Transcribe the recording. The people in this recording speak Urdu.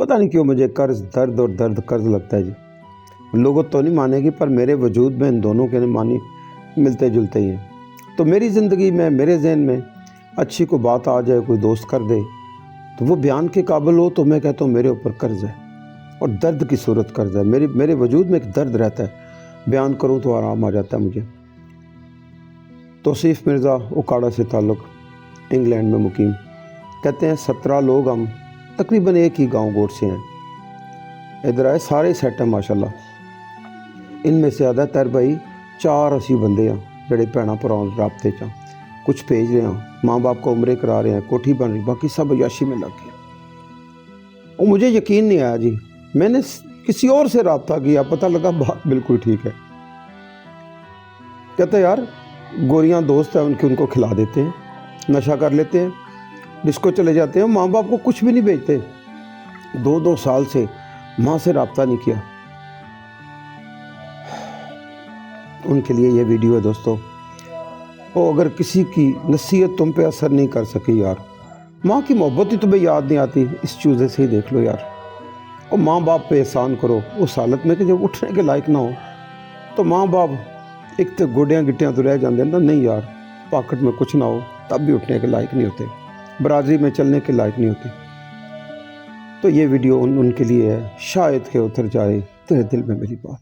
پتہ نہیں کیوں مجھے قرض درد اور درد قرض لگتا ہے جی. لوگوں تو نہیں مانے گی، پر میرے وجود میں ان دونوں کے معنی ملتے جلتے ہی ہیں. تو میری زندگی میں، میرے ذہن میں اچھی کوئی بات آ جائے، کوئی دوست کر دے تو وہ بیان کے قابل ہو، تو میں کہتا ہوں میرے اوپر قرض ہے، اور درد کی صورت قرض ہے. میرے وجود میں ایک درد رہتا ہے، بیان کروں تو آرام آ جاتا ہے مجھے. توصیف مرزا، اکاڑا سے تعلق، انگلینڈ میں مقیم. کہتے ہیں 17 لوگ ہم تقریباً ایک ہی گاؤں گوٹ سے ہیں. ادھر آئے سارے سیٹ ہیں ماشاءاللہ. ان میں سے زیادہ تر بھائی 4 اسی بندے ہیں جڑے بھیناں پراؤں رابطے چاں، کچھ بھیج رہے ہیں، ماں باپ کو عمرے کرا رہے ہیں، کوٹھی بن رہی، باقی سب عیاشی میں لگ گئے. اور مجھے یقین نہیں آیا جی، میں نے کسی اور سے رابطہ کیا، پتہ لگا بات بالکل ٹھیک ہے. کہتے ہیں یار گوریاں دوست ہیں ان کو کھلا دیتے ہیں، نشہ کر لیتے ہیں، ڈسکو چلے جاتے ہیں، ماں باپ کو کچھ بھی نہیں بھیجتے. 2 سال سے ماں سے رابطہ نہیں کیا. ان کے لیے یہ ویڈیو ہے دوستو. اور اگر کسی کی نصیحت تم پہ اثر نہیں کر سکی یار، ماں کی محبت ہی تمہیں یاد نہیں آتی، اس چوزے سے ہی دیکھ لو یار. اور ماں باپ پہ احسان کرو اس حالت میں کہ جب اٹھنے کے لائق نہ ہو. تو ماں باپ ایک تو گوڈیاں گٹیاں تو رہ جاندے نا، نہیں یار پاکٹ میں کچھ نہ ہو تب بھی اٹھنے کے لائق نہیں ہوتے، برادری میں چلنے کے لائق نہیں ہوتے. تو یہ ویڈیو ان کے لیے ہے، شاید کہ اتر جائے تیرے دل میں میری بات.